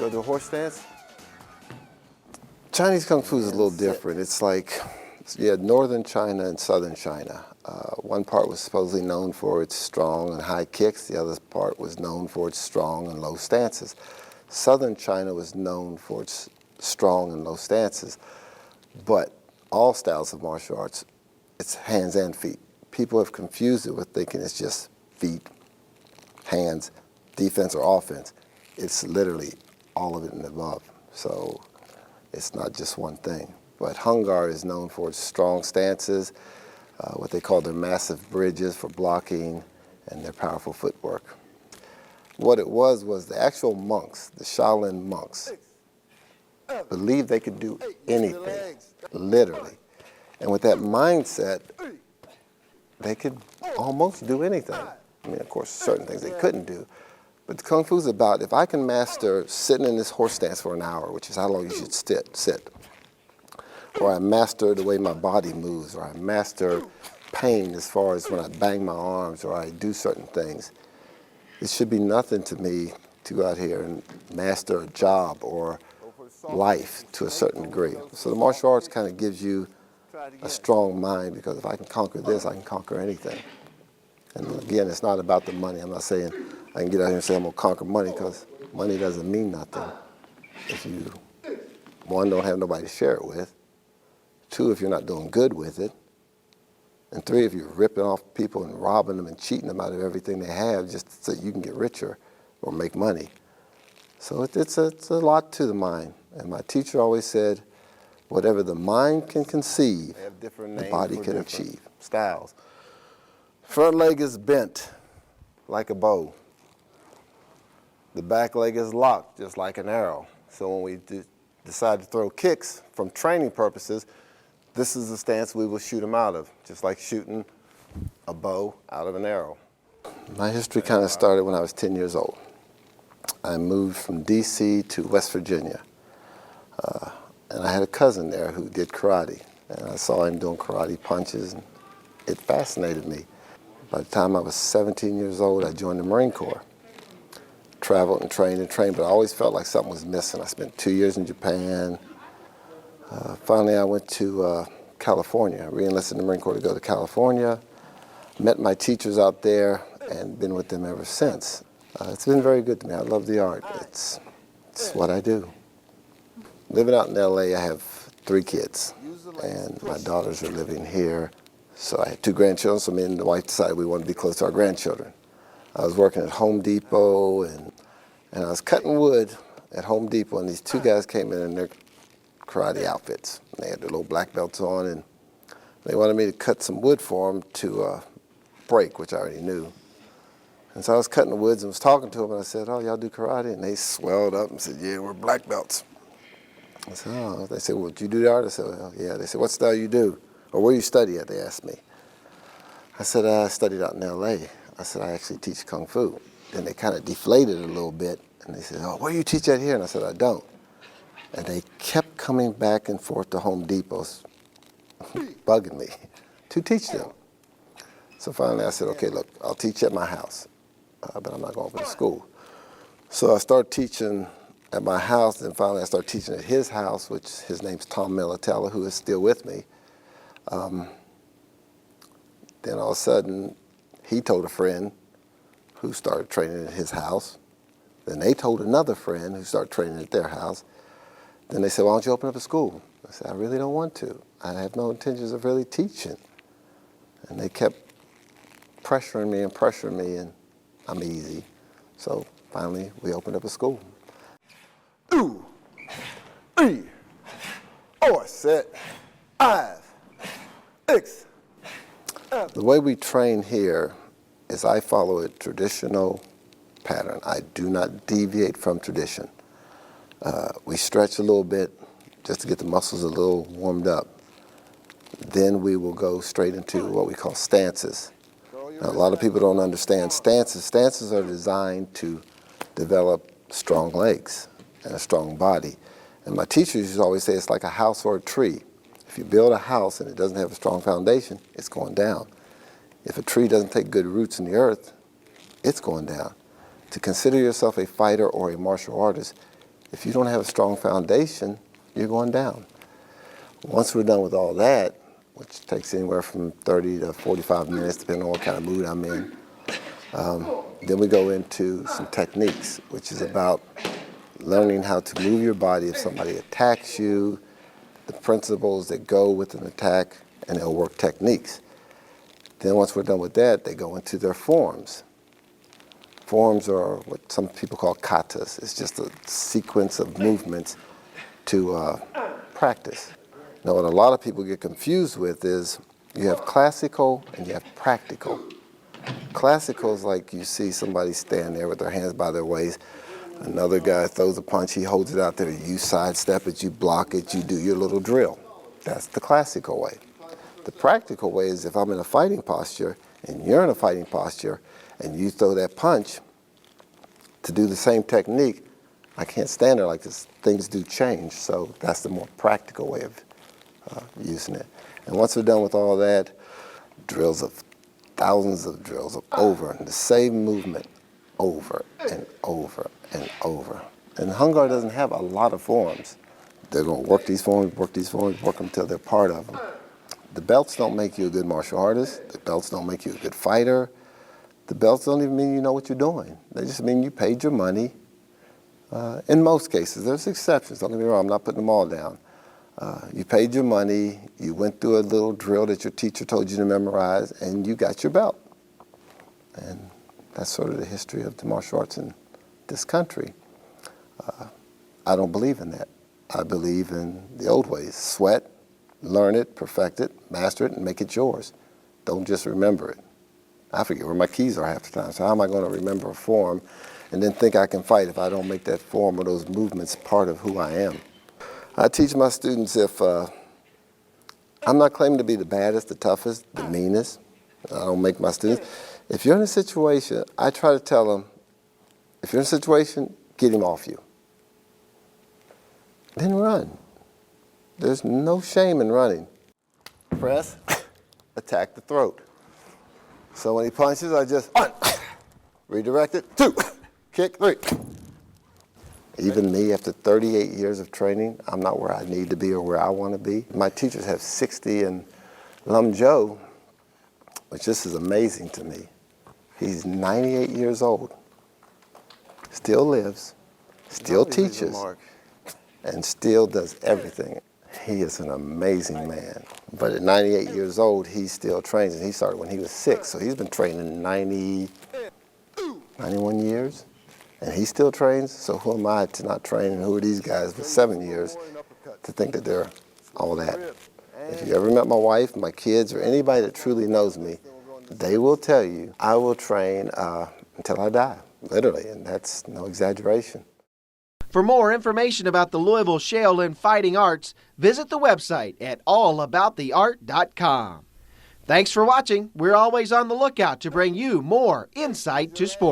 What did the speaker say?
Go to a horse stance. Chinese Kung Fu is a little different. It's like, you had northern China and southern China. One part was supposedly known for its strong and high kicks. The other part was known for its strong and low stances. Southern China was known for its strong and low stances. But all styles of martial arts, it's hands and feet. People have confused it with thinking it's just feet, hands, defense or offense. It's literally all of it and above. So it's not just one thing. But Hung Gar is known for its strong stances, what they call their massive bridges for blocking, and their powerful footwork. What it was the actual monks, the Shaolin monks, believed they could do anything, literally. And with that mindset, they could almost do anything. I mean, of course, certain things they couldn't do. But the Kung Fu's about, if I can master sitting in this horse stance for an hour, which is how long you should sit, or I master the way my body moves, or I master pain as far as when I bang my arms, or I do certain things, it should be nothing to me to go out here and master a job or life to a certain degree. So the martial arts kind of gives you a strong mind, because if I can conquer this, I can conquer anything. And again, it's not about the money. I'm not saying I can get out here and say I'm going to conquer money, because money doesn't mean nothing if you, one, don't have nobody to share it with, two, if you're not doing good with it, and three, if you're ripping off people and robbing them and cheating them out of everything they have just so you can get richer or make money. So it's a lot to the mind. And my teacher always said, whatever the mind can conceive, the body can achieve. Styles. Front leg is bent like a bow. The back leg is locked just like an arrow. So when we decide to throw kicks from training purposes, this is the stance we will shoot them out of, just like shooting a bow out of an arrow. My history kind of started when I was 10 years old. I moved from DC to West Virginia. And I had a cousin there who did karate. And I saw him doing karate punches, and it fascinated me. By the time I was 17 years old, I joined the Marine Corps. Traveled and trained, but I always felt like something was missing. I spent 2 years in Japan. Finally, I went to California. I re-enlisted in the Marine Corps to go to California. Met my teachers out there and been with them ever since. It's been very good to me. I love the art. It's what I do. Living out in LA, I have 3 kids, and my daughters are living here. So I had 2 grandchildren, so me and the wife decided we wanted to be close to our grandchildren. I was working at Home Depot, and I was cutting wood at Home Depot, and these 2 guys came in their karate outfits. They had their little black belts on, and they wanted me to cut some wood for them to break, which I already knew. And so I was cutting the woods and was talking to them, and I said, "Oh, y'all do karate?" And they swelled up and said, "Yeah, we're black belts." I said, "Oh." They said, "Well, did you do the art?" I said, "Well, yeah." They said, "What style you do? Or where you study at?" They asked me. I said, "I studied out in LA. I said, "I actually teach Kung Fu." Then they kind of deflated a little bit, and they said, "Oh, where do you teach at here?" And I said, "I don't." And they kept coming back and forth to Home Depot's, bugging me to teach them. So finally I said, "Okay, look, I'll teach at my house, but I'm not going to open a school." So I started teaching at my house, and finally I started teaching at his house, which his name's Tom Militella, who is still with me. Then all of a sudden, he told a friend who started training at his house. Then they told another friend who started training at their house. Then they said, "Why don't you open up a school?" I said, "I really don't want to. I have no intentions of really teaching." And they kept pressuring me, and I'm easy. So finally, we opened up a school. 2, 3, 4, set, 5, 6. The way we train here is I follow a traditional pattern. I do not deviate from tradition. We stretch a little bit just to get the muscles a little warmed up. Then we will go straight into what we call stances. Now, a lot of people don't understand stances. Stances are designed to develop strong legs and a strong body. And my teachers used to always say it's like a house or a tree. If you build a house and it doesn't have a strong foundation, it's going down. If a tree doesn't take good roots in the earth, it's going down. To consider yourself a fighter or a martial artist, If you don't have a strong foundation, you're going down. Once we're done with all that, which takes anywhere from 30 to 45 minutes, depending on what kind of mood I'm in, then we go into some techniques, which is about learning how to move your body if somebody attacks you, the principles that go with an attack, and they'll work techniques. Then once we're done with that, they go into their forms. Forms are what some people call katas. It's just a sequence of movements to practice. Now, what a lot of people get confused with is you have classical and you have practical. Classical is like you see somebody stand there with their hands by their waist. Another guy throws a punch, he holds it out there. You sidestep it, you block it, you do your little drill. That's the classical way. The practical way is if I'm in a fighting posture and you're in a fighting posture and you throw that punch to do the same technique, I can't stand there like this. Things do change, so that's the more practical way of using it. And once we're done with all that, drills of thousands of drills of over and the same movement over and over and over. And Hung Gar doesn't have a lot of forms. They're going to work these forms, work them until they're part of them. The belts don't make you a good martial artist. The belts don't make you a good fighter. The belts don't even mean you know what you're doing. They just mean you paid your money. In most cases, there's exceptions. Don't get me wrong, I'm not putting them all down. You paid your money, you went through a little drill that your teacher told you to memorize, and you got your belt. And that's sort of the history of the martial arts in this country. I don't believe in that. I believe in the old ways. Sweat, learn it, perfect it, master it, and make it yours. Don't just remember it. I forget where my keys are half the time, so how am I going to remember a form and then think I can fight if I don't make that form or those movements part of who I am? I teach my students if I'm not claiming to be the baddest, the toughest, the meanest. I don't make my students. If you're in a situation, I try to tell them, if you're in a situation, get him off you. Then run. There's no shame in running. Press, attack the throat. So when he punches, I just, 1, redirect it, 2, kick, 3. Even me, after 38 years of training, I'm not where I need to be or where I want to be. My teachers have 60, and Lum Joe, which this is amazing to me, he's 98 years old, still lives, still teaches, and still does everything. He is an amazing man. But at 98 years old, he still trains, and he started when he was 6, so he's been training 91 years. And he still trains, so who am I to not train, and who are these guys with 7 years to think that they're all that? If you ever met my wife, my kids, or anybody that truly knows me, they will tell you I will train until I die, literally, and that's no exaggeration. For more information about the Louisville Shaolin Fighting Arts, visit the website at allabouttheart.com. Thanks for watching. We're always on the lookout to bring you more insight to sport.